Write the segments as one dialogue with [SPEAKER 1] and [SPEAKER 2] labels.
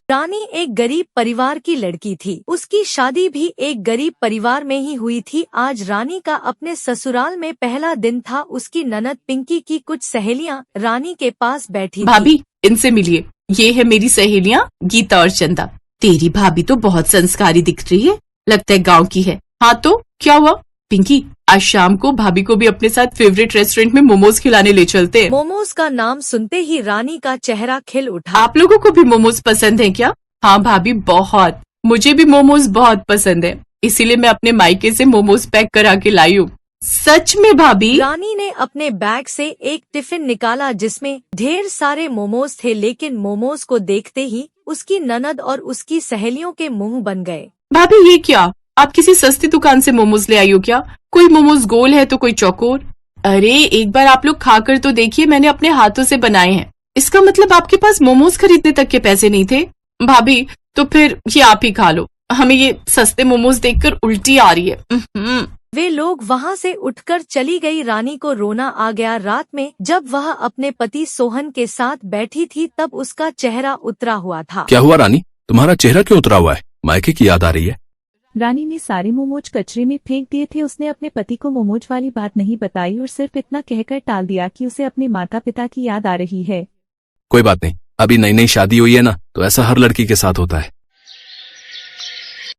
[SPEAKER 1] रानी एक गरीब परिवार की लड़की थी। उसकी शादी भी एक गरीब परिवार में ही हुई थी। आज रानी का अपने ससुराल में पहला दिन था। उसकी ननद पिंकी की कुछ सहेलियां रानी के पास बैठी थी।
[SPEAKER 2] भाभी, इनसे मिलिए, ये है मेरी सहेलियां गीता और चंदा। तेरी भाभी तो बहुत संस्कारी दिख रही है, लगता है गाँव की है। हाँ तो क्या हुआ पिंकी, आज शाम को भाभी को भी अपने साथ फेवरेट रेस्टोरेंट में मोमोज खिलाने ले चलते हैं।
[SPEAKER 1] मोमोज का नाम सुनते ही रानी का चेहरा खिल उठा।
[SPEAKER 2] आप लोगों को भी मोमोज पसंद है क्या? हाँ भाभी, बहुत। मुझे भी मोमोज बहुत पसंद है, इसीलिए मैं अपने मायके से मोमोज पैक करा के लाई हूँ। सच में भाभी?
[SPEAKER 1] रानी ने अपने बैग से एक टिफिन निकाला जिसमें ढेर सारे मोमोज थे, लेकिन मोमोज को देखते ही उसकी ननद और उसकी सहेलियों के मुंह बन गए।
[SPEAKER 2] भाभी ये क्या, आप किसी सस्ती दुकान से मोमोज ले आई हो क्या? कोई मोमोज गोल है तो कोई चौकोर। अरे एक बार आप लोग खाकर तो देखिए, मैंने अपने हाथों से बनाए हैं। इसका मतलब आपके पास मोमोज खरीदने तक के पैसे नहीं थे? भाभी तो फिर ये आप ही खा लो, हमें ये सस्ते मोमोज देखकर उल्टी आ रही है।
[SPEAKER 1] वे लोग वहाँ से उठकर चली गई। रानी को रोना आ गया। रात में जब वह अपने पति सोहन के साथ बैठी थी तब उसका चेहरा उतरा हुआ था।
[SPEAKER 3] क्या हुआ रानी, तुम्हारा चेहरा क्यों उतरा हुआ है? मायके की याद आ रही है?
[SPEAKER 4] रानी ने सारे मोमोज कचरे में फेंक दिए थे। उसने अपने पति को मोमोज वाली बात नहीं बताई और सिर्फ इतना कहकर टाल दिया कि उसे अपने माता पिता की याद आ रही है।
[SPEAKER 3] कोई बात नहीं, अभी नई नई शादी हुई है ना, तो ऐसा हर लड़की के साथ होता है।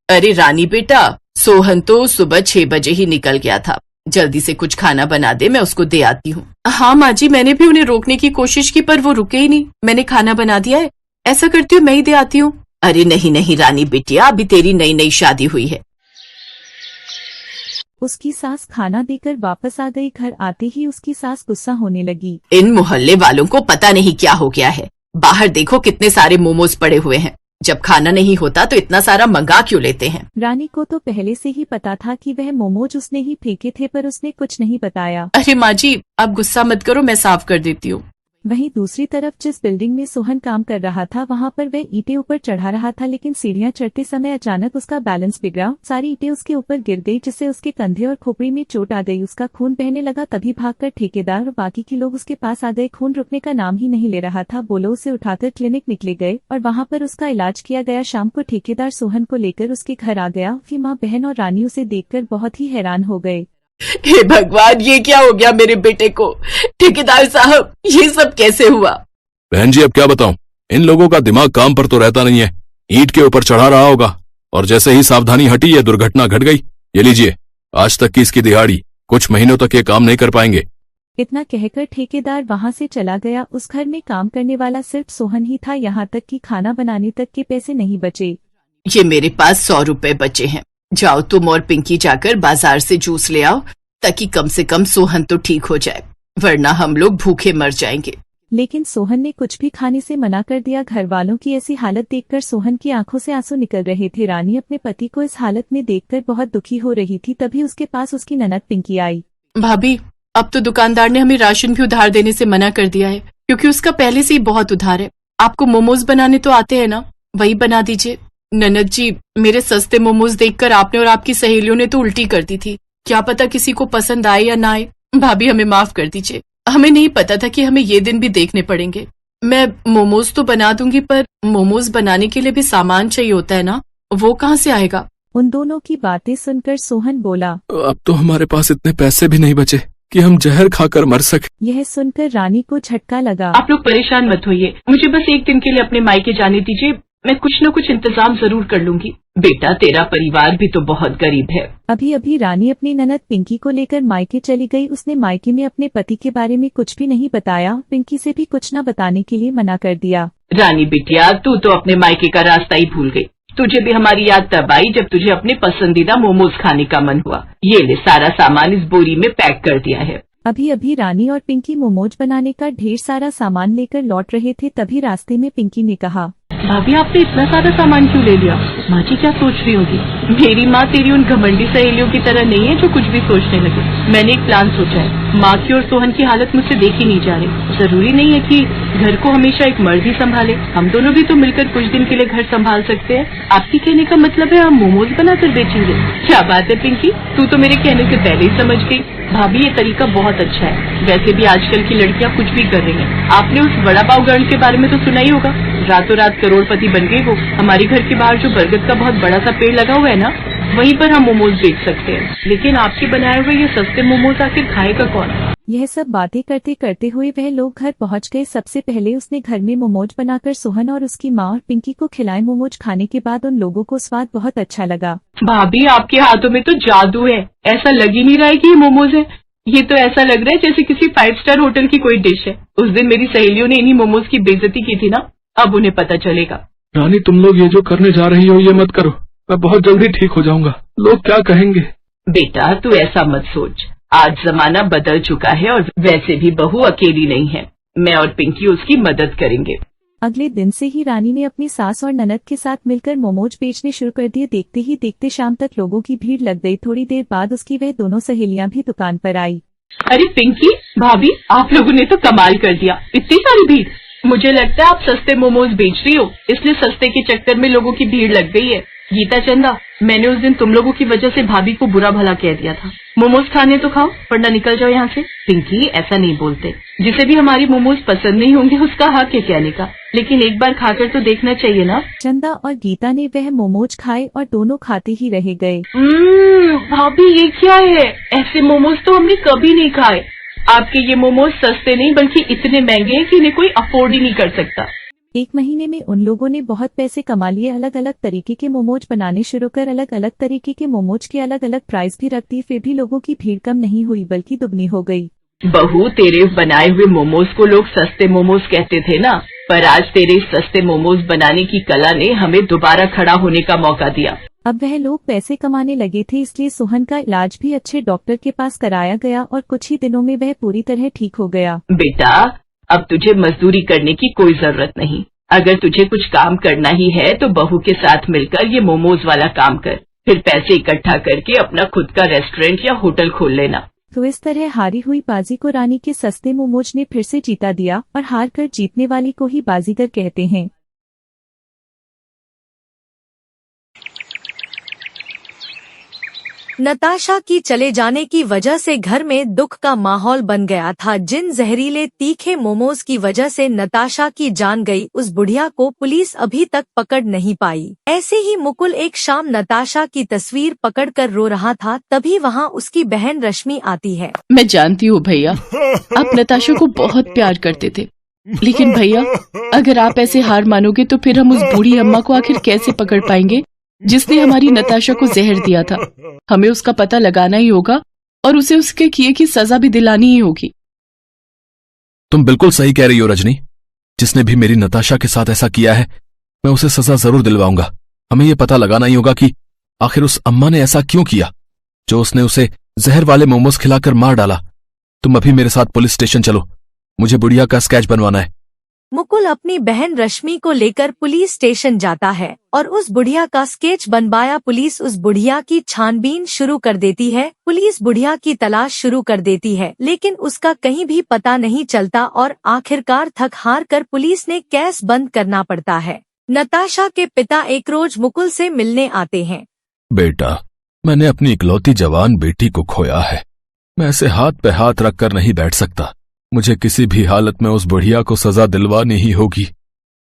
[SPEAKER 2] अरे रानी बेटा, सोहन तो सुबह 6 बजे ही निकल गया था। जल्दी से कुछ खाना बना दे, मैं उसको दे आती हूँ। हाँ माँ जी, मैंने भी उन्हें रोकने की कोशिश की पर वो रुके ही नहीं। मैंने खाना बना दिया है, ऐसा करती हूँ मैं ही दे आती हूँ। अरे नहीं नहीं रानी बिटिया, अभी तेरी नई नई शादी हुई है।
[SPEAKER 4] उसकी सास खाना देकर वापस आ गई। घर आते ही उसकी सास गुस्सा होने लगी।
[SPEAKER 2] इन मोहल्ले वालों को पता नहीं क्या हो गया है। बाहर देखो कितने सारे मोमोज पड़े हुए हैं। जब खाना नहीं होता तो इतना सारा मंगा क्यों लेते हैं?
[SPEAKER 4] रानी को तो पहले से ही पता था कि वह मोमोज उसने ही फेंके थे, पर उसने कुछ नहीं बताया।
[SPEAKER 2] अरे माँ जी, आप गुस्सा मत करो, मैं साफ कर देती हूँ।
[SPEAKER 4] वहीं दूसरी तरफ जिस बिल्डिंग में सोहन काम कर रहा था वहां पर वह ईंटें ऊपर चढ़ा रहा था, लेकिन सीढ़ियां चढ़ते समय अचानक उसका बैलेंस बिगड़ा। सारी ईंटें उसके ऊपर गिर गई, जिससे उसके कंधे और खोपड़ी में चोट आ गई। उसका खून बहने लगा। तभी भागकर ठेकेदार और बाकी के लोग उसके पास आ गए। खून रुकने का नाम ही नहीं ले रहा था। बोलो उसे उठाकर क्लिनिक निकले गए और वहाँ पर उसका इलाज किया गया। शाम को ठेकेदार सोहन को लेकर उसके घर आ गया। उसकी माँ, बहन और रानी उसे देखकर बहुत ही हैरान हो गए।
[SPEAKER 2] हे भगवान, ये क्या हो गया मेरे बेटे को? ठेकेदार साहब, ये सब कैसे हुआ?
[SPEAKER 3] बहन जी अब क्या बताऊं, इन लोगों का दिमाग काम पर तो रहता नहीं है। ईंट के ऊपर चढ़ा रहा होगा और जैसे ही सावधानी हटी है दुर्घटना घट गई। ये लीजिए, आज तक की इसकी दिहाड़ी। कुछ महीनों तक ये काम नहीं कर पाएंगे।
[SPEAKER 4] इतना कहकर ठेकेदार वहां से चला गया। उस घर में काम करने वाला सिर्फ सोहन ही था। यहाँ तक कि खाना बनाने तक के पैसे नहीं बचे।
[SPEAKER 2] ये मेरे पास 100 रुपए बचे हैं। जाओ तुम और पिंकी जाकर बाजार से जूस ले आओ, ताकि कम से कम सोहन तो ठीक हो जाए, वरना हम लोग भूखे मर जाएंगे।
[SPEAKER 4] लेकिन सोहन ने कुछ भी खाने से मना कर दिया। घर वालों की ऐसी हालत देखकर सोहन की आंखों से आंसू निकल रहे थे। रानी अपने पति को इस हालत में देखकर बहुत दुखी हो रही थी। तभी उसके पास उसकी ननद पिंकी आई।
[SPEAKER 2] भाभी, अब तो दुकानदार ने हमें राशन भी उधार देने से मना कर दिया है, क्योंकि उसका पहले से ही बहुत उधार है। आपको मोमोज बनाने तो आते हैं ना, वही बना दीजिए। ननद जी, मेरे सस्ते मोमोज देखकर आपने और आपकी सहेलियों ने तो उल्टी कर दी थी। क्या पता किसी को पसंद आए या ना आए। भाभी हमें माफ कर दीजिए, हमें नहीं पता था कि हमें ये दिन भी देखने पड़ेंगे। मैं मोमोज तो बना दूंगी, पर मोमोज बनाने के लिए भी सामान चाहिए होता है ना, वो कहाँ से आएगा?
[SPEAKER 4] उन दोनों की बातें सुनकर सोहन बोला,
[SPEAKER 3] अब तो हमारे पास इतने पैसे भी नहीं बचे कि हम जहर खाकर मर सके।
[SPEAKER 4] यह सुनकर रानी को झटका लगा।
[SPEAKER 2] आप लोग परेशान मत होइए, मुझे बस एक दिन के लिए अपने मायके जाने दीजिए, मैं कुछ न कुछ इंतजाम जरूर कर लूंगी। बेटा, तेरा परिवार भी तो बहुत गरीब है।
[SPEAKER 4] अभी अभी रानी अपनी ननद पिंकी को लेकर मायके चली गई। उसने मायके में अपने पति के बारे में कुछ भी नहीं बताया। पिंकी से भी कुछ न बताने के लिए मना कर दिया।
[SPEAKER 2] रानी बिटिया, तू तो अपने मायके का रास्ता ही भूल गई। तुझे भी हमारी याद तब आई जब तुझे अपने पसंदीदा मोमोज खाने का मन हुआ। ये ले, सारा सामान इस बोरी में पैक कर दिया है।
[SPEAKER 4] अभी अभी रानी और पिंकी मोमोज बनाने का ढेर सारा सामान लेकर लौट रहे थे। तभी रास्ते में पिंकी ने कहा,
[SPEAKER 2] भाभी आपने इतना सारा सामान क्यों ले लिया? माँ जी क्या सोच रही होगी? मेरी माँ तेरी उन घमंडी सहेलियों की तरह नहीं है जो कुछ भी सोचने लगे। मैंने एक प्लान सोचा है। माँ की और सोहन की हालत मुझसे देखी नहीं जा रही। जरूरी नहीं है कि घर को हमेशा एक मर्द ही संभाले, हम दोनों भी तो मिलकर कुछ दिन के लिए घर संभाल सकते हैं। आपकी कहने का मतलब है हम मोमोज बनाकर बेचेंगे? क्या बात है पिंकी, तू तो मेरे कहने से पहले ही समझ गई। भाभी ये तरीका बहुत अच्छा है। वैसे भी आजकल की लड़कियाँ कुछ भी कर रही हैं। आपने उस बड़ा पाव गर्ल के बारे में तो सुना ही होगा। रातों रात करोड़पति बन गए वो। हमारे घर के बाहर जो बरगद का बहुत बड़ा सा पेड़ लगा हुआ है ना, वहीं पर हम मोमोज बेच सकते हैं। लेकिन आपके बनाए हुए ये सस्ते मोमोज आखिर खाएगा कौन?
[SPEAKER 4] यह सब बातें करते करते हुए वह लोग घर पहुंच गए। सबसे पहले उसने घर में मोमोज बनाकर सोहन और उसकी माँ और पिंकी को खिलाए। मोमोज खाने के बाद उन लोगों को स्वाद बहुत अच्छा लगा।
[SPEAKER 2] भाभी, आपके हाथों में तो जादू है। ऐसा लग ही नहीं रहा है कि ये मोमोज है। ये तो ऐसा लग रहा है जैसे किसी 5 स्टार होटल की कोई डिश है। उस दिन मेरी सहेलियों ने इन्हीं मोमोज की बेइज्जती की थी ना, अब उन्हें पता चलेगा।
[SPEAKER 3] रानी, तुम लोग ये जो करने जा रही हो ये मत करो। मैं बहुत जल्दी ठीक हो जाऊंगा। लोग क्या कहेंगे?
[SPEAKER 2] बेटा, तू ऐसा मत सोच। आज जमाना बदल चुका है और वैसे भी बहू अकेली नहीं है। मैं और पिंकी उसकी मदद करेंगे।
[SPEAKER 4] अगले दिन से ही रानी ने अपनी सास और ननद के साथ मिलकर मोमोज बेचने शुरू कर दिए। देखते ही देखते शाम तक लोगों की भीड़ लग गई। थोड़ी देर बाद उसकी वह दोनों सहेलियां भी दुकान पर आई।
[SPEAKER 2] अरे पिंकी, भाभी, आप लोगों ने तो कमाल कर दिया। इतनी सारी भीड़। मुझे लगता है आप सस्ते मोमोज बेच रही हो, इसलिए सस्ते के चक्कर में लोगों की भीड़ लग गई है। गीता चंदा, मैंने उस दिन तुम लोगों की वजह से भाभी को बुरा भला कह दिया था। मोमोज खाने तो खाओ, वरना निकल जाओ यहाँ से। पिंकी, ऐसा नहीं बोलते। जिसे भी हमारी मोमोज पसंद नहीं होंगे उसका हक है कहने का, लेकिन एक बार खाकर तो देखना चाहिए ना।
[SPEAKER 4] चंदा और गीता ने वह मोमोज खाए और दोनों खाते ही रह गए।
[SPEAKER 2] भाभी, ये क्या है? ऐसे मोमोज तो हमने कभी नहीं खाए। आपके ये मोमोज सस्ते नहीं बल्कि इतने महंगे हैं कि इन्हें कोई अफोर्ड ही नहीं कर सकता।
[SPEAKER 4] 1 महीने में उन लोगों ने बहुत पैसे कमा लिए। अलग अलग तरीके के मोमोज बनाने शुरू कर अलग अलग तरीके के मोमोज के अलग अलग प्राइस भी रख दी। फिर भी लोगों की भीड़ कम नहीं हुई बल्कि दुगनी हो गई।
[SPEAKER 2] बहू, तेरे बनाए हुए मोमोज को लोग सस्ते मोमोज कहते थे ना, पर आज तेरे सस्ते मोमोज बनाने की कला ने हमें दोबारा खड़ा होने का मौका दिया।
[SPEAKER 4] अब वह लोग पैसे कमाने लगे थे, इसलिए सोहन का इलाज भी अच्छे डॉक्टर के पास कराया गया और कुछ ही दिनों में वह पूरी तरह ठीक हो गया।
[SPEAKER 2] बेटा, अब तुझे मजदूरी करने की कोई जरूरत नहीं। अगर तुझे कुछ काम करना ही है तो बहू के साथ मिलकर ये मोमोज वाला काम कर। फिर पैसे इकट्ठा करके अपना खुद का रेस्टोरेंट या होटल खोल लेना।
[SPEAKER 4] तो इस तरह हारी हुई बाजी को रानी के सस्ते मोमोज ने फिर से जीता दिया और हार कर जीतने वाली को ही बाजीगर कहते हैं।
[SPEAKER 1] नताशा की चले जाने की वजह से घर में दुख का माहौल बन गया था। जिन जहरीले तीखे मोमोज की वजह से नताशा की जान गई, उस बुढ़िया को पुलिस अभी तक पकड़ नहीं पाई। ऐसे ही मुकुल एक शाम नताशा की तस्वीर पकड़कर रो रहा था, तभी वहाँ उसकी बहन रश्मि आती है।
[SPEAKER 2] मैं जानती हूँ भैया, आप नताशा को बहुत प्यार करते थे, लेकिन भैया अगर आप ऐसे हार मानोगे तो फिर हम उस बूढ़ी अम्मा को आखिर कैसे पकड़ पाएंगे जिसने हमारी नताशा को जहर दिया था। हमें उसका पता लगाना ही होगा और उसे उसके किए की सजा भी दिलानी ही होगी।
[SPEAKER 3] तुम बिल्कुल सही कह रही हो रजनी। जिसने भी मेरी नताशा के साथ ऐसा किया है, मैं उसे सजा जरूर दिलवाऊंगा। हमें यह पता लगाना ही होगा कि आखिर उस अम्मा ने ऐसा क्यों किया जो उसने उसे जहर वाले मोमोज खिलाकर मार डाला। तुम अभी मेरे साथ पुलिस स्टेशन चलो, मुझे बुढ़िया का स्केच बनवाना है।
[SPEAKER 1] मुकुल अपनी बहन रश्मि को लेकर पुलिस स्टेशन जाता है और उस बुढ़िया का स्केच बनवाया। पुलिस उस बुढ़िया की छानबीन शुरू कर देती है। पुलिस बुढ़िया की तलाश शुरू कर देती है, लेकिन उसका कहीं भी पता नहीं चलता और आखिरकार थक हार कर पुलिस ने केस बंद करना पड़ता है। नताशा के पिता एक रोज मुकुल से मिलने आते हैं।
[SPEAKER 3] बेटा, मैंने अपनी इकलौती जवान बेटी को खोया है। मैं ऐसे हाथ पे हाथ रखकर नहीं बैठ सकता। मुझे किसी भी हालत में उस बुढ़िया को सजा दिलवानी ही होगी।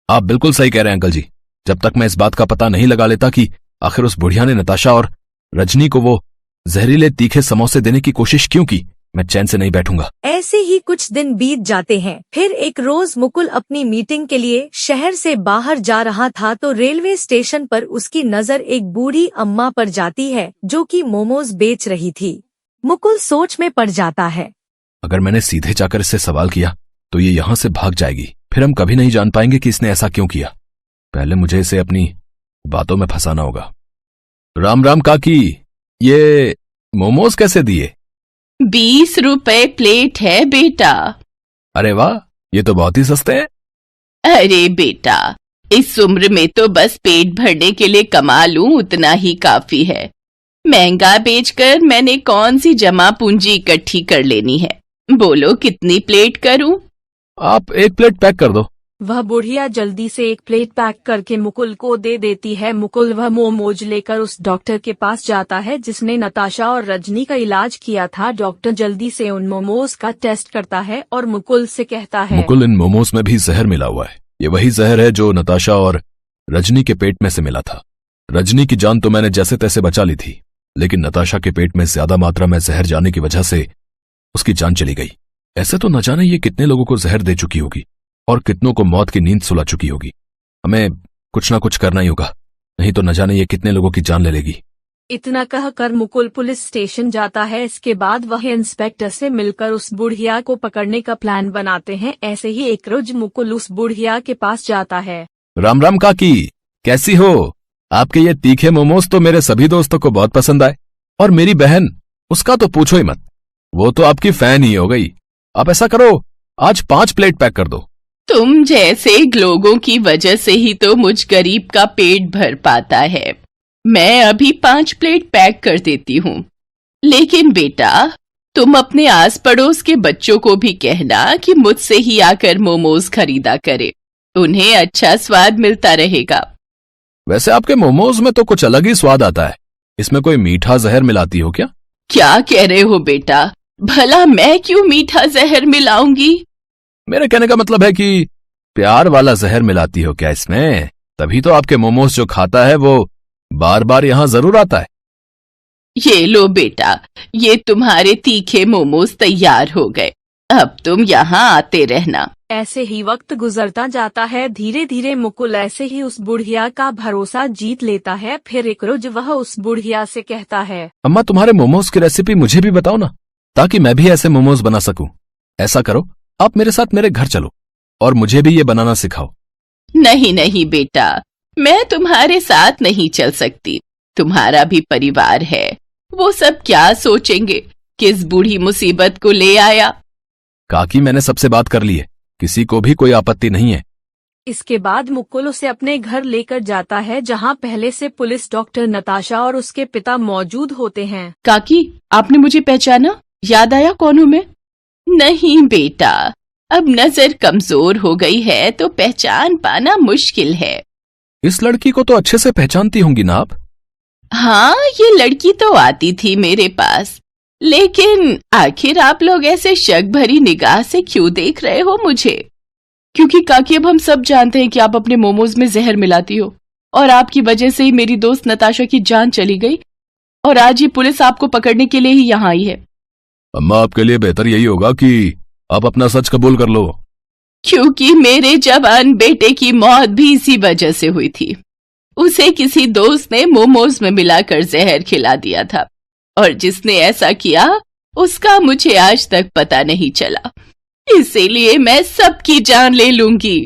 [SPEAKER 3] आप बिल्कुल सही कह रहे हैं अंकल जी। जब तक मैं इस बात का पता नहीं लगा लेता कि आखिर उस बुढ़िया ने नताशा और रजनी को वो जहरीले तीखे समोसे देने की कोशिश क्यों की, मैं चैन से नहीं बैठूंगा।
[SPEAKER 1] ऐसे ही कुछ दिन बीत जाते हैं। फिर एक रोज मुकुल अपनी मीटिंग के लिए शहर से बाहर जा रहा था तो रेलवे स्टेशन पर उसकी नजर एक बूढ़ी अम्मा पर जाती है जो कि मोमोज बेच रही थी। मुकुल सोच में पड़ जाता है।
[SPEAKER 3] अगर मैंने सीधे जाकर इससे सवाल किया तो ये यहां से भाग जाएगी, फिर हम कभी नहीं जान पाएंगे कि इसने ऐसा क्यों किया। पहले मुझे इसे अपनी बातों में फंसाना होगा। राम राम काकी, ये मोमोज कैसे दिए?
[SPEAKER 2] 20 रुपए प्लेट है बेटा।
[SPEAKER 3] अरे वाह, ये तो बहुत ही सस्ते हैं।
[SPEAKER 2] अरे बेटा, इस उम्र में तो बस पेट भरने के लिए कमा लूं उतना ही काफी है। महंगा बेचकर मैंने कौन सी जमा पूंजी इकट्ठी कर लेनी है। बोलो कितनी प्लेट करूं?
[SPEAKER 3] आप 1 प्लेट पैक कर दो।
[SPEAKER 5] वह बुढ़िया जल्दी से 1 प्लेट पैक करके मुकुल को दे देती है। मुकुल वह मोमोज लेकर उस डॉक्टर के पास जाता है जिसने नताशा और रजनी का इलाज किया था। डॉक्टर जल्दी से उन मोमोज का टेस्ट करता है और मुकुल से कहता है,
[SPEAKER 3] मुकुल, इन मोमोज में भी जहर मिला हुआ है। ये वही जहर है जो नताशा और रजनी के पेट में से मिला था। रजनी की जान तो मैंने जैसे तैसे बचा ली थी, लेकिन नताशा के पेट में ज्यादा मात्रा में जहर जाने की वजह से उसकी जान चली गई। ऐसे तो न जाने ये कितने लोगों को जहर दे चुकी होगी और कितनों को मौत की नींद सुला चुकी होगी। हमें कुछ ना कुछ करना ही होगा, नहीं तो न जाने ये कितने लोगों की जान ले लेगी।
[SPEAKER 5] इतना कहकर मुकुल पुलिस स्टेशन जाता है। इसके बाद वह इंस्पेक्टर से मिलकर उस बुढ़िया को पकड़ने का प्लान बनाते हैं। ऐसे ही एक रोज मुकुल उस बुढ़िया के पास जाता है।
[SPEAKER 3] राम राम काकी, कैसी हो? आपके ये तीखे मोमोज तो मेरे सभी दोस्तों को बहुत पसंद आए, और मेरी बहन, उसका तो पूछो ही मत, वो तो आपकी फैन ही हो गई। आप ऐसा करो, आज 5 प्लेट पैक कर दो।
[SPEAKER 2] तुम जैसे लोगों की वजह से ही तो मुझ गरीब का पेट भर पाता है। मैं अभी 5 प्लेट पैक कर देती हूँ। लेकिन बेटा, तुम अपने आस पड़ोस के बच्चों को भी कहना कि मुझसे ही आकर मोमोज खरीदा करे, उन्हें अच्छा स्वाद मिलता रहेगा।
[SPEAKER 3] वैसे आपके मोमोज में तो कुछ अलग ही स्वाद आता है, इसमें कोई मीठा जहर मिलाती हो क्या?
[SPEAKER 2] क्या कह रहे हो बेटा? भला मैं क्यों मीठा जहर मिलाऊंगी?
[SPEAKER 3] मेरे कहने का मतलब है कि प्यार वाला जहर मिलाती हो क्या इसमें? तभी तो आपके मोमोज जो खाता है वो बार बार यहाँ जरूर आता है।
[SPEAKER 2] ये लो बेटा, ये तुम्हारे तीखे मोमोज तैयार हो गए। अब तुम यहाँ आते रहना।
[SPEAKER 5] ऐसे ही वक्त गुजरता जाता है। धीरे धीरे मुकुल ऐसे ही उस बुढ़िया का भरोसा जीत लेता है। फिर एक रोज वह उस बुढ़िया से कहता है,
[SPEAKER 3] अम्मा, तुम्हारे मोमोज की रेसिपी मुझे भी बताओ ना, ताकि मैं भी ऐसे मोमोज बना सकूं। ऐसा करो, आप मेरे साथ मेरे घर चलो और मुझे भी ये बनाना सिखाओ।
[SPEAKER 2] नहीं नहीं बेटा, मैं तुम्हारे साथ नहीं चल सकती। तुम्हारा भी परिवार है, वो सब क्या सोचेंगे? किस बूढ़ी मुसीबत को ले आया।
[SPEAKER 3] काकी, मैंने सबसे बात कर ली है, किसी को भी कोई आपत्ति नहीं है।
[SPEAKER 5] इसके बाद मुकुल उसे अपने घर लेकर जाता है, जहां पहले से पुलिस, डॉक्टर नताशा और उसके पिता मौजूद होते हैं।
[SPEAKER 2] काकी, आपने मुझे पहचाना? याद आया कौन हूँ मैं? नहीं बेटा, अब नजर कमजोर हो गई है तो पहचान पाना मुश्किल है।
[SPEAKER 3] इस लड़की को तो अच्छे से पहचानती होंगी ना आप?
[SPEAKER 2] हाँ, ये लड़की तो आती थी मेरे पास, लेकिन आखिर आप लोग ऐसे शक भरी निगाह से क्यों देख रहे हो मुझे? क्योंकि काकी, अब हम सब जानते हैं कि आप अपने मोमोज में जहर मिलाती हो, और आपकी वजह से ही मेरी दोस्त नताशा की जान चली गई, और आज ये पुलिस आपको पकड़ने के लिए ही यहाँ आई है।
[SPEAKER 3] अम्मा, आपके लिए बेहतर यही होगा कि आप अपना सच कबूल कर लो।
[SPEAKER 2] क्योंकि मेरे जवान बेटे की मौत भी इसी वजह से हुई थी। उसे किसी दोस्त ने मोमोज में मिलाकर जहर खिला दिया था, और जिसने ऐसा किया उसका मुझे आज तक पता नहीं चला। इसीलिए मैं सबकी जान ले लूंगी।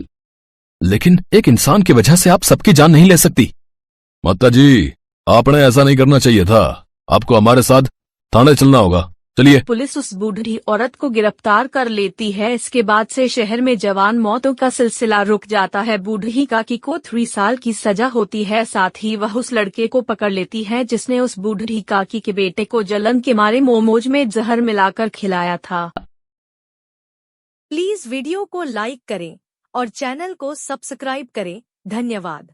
[SPEAKER 3] लेकिन एक इंसान की वजह से आप सबकी जान नहीं ले सकती। माता जी, आपने ऐसा नहीं करना चाहिए था। आपको हमारे साथ थाने चलना होगा। चलिए।
[SPEAKER 5] पुलिस उस बूढ़ी औरत को गिरफ्तार कर लेती है। इसके बाद से शहर में जवान मौतों का सिलसिला रुक जाता है। बूढ़ी काकी को 3 साल की सजा होती है। साथ ही वह उस लड़के को पकड़ लेती है जिसने उस बूढ़ी काकी के बेटे को जलन के मारे मोमोज में जहर मिलाकर खिलाया था।
[SPEAKER 1] प्लीज वीडियो को लाइक करें और चैनल को सब्सक्राइब करें। धन्यवाद।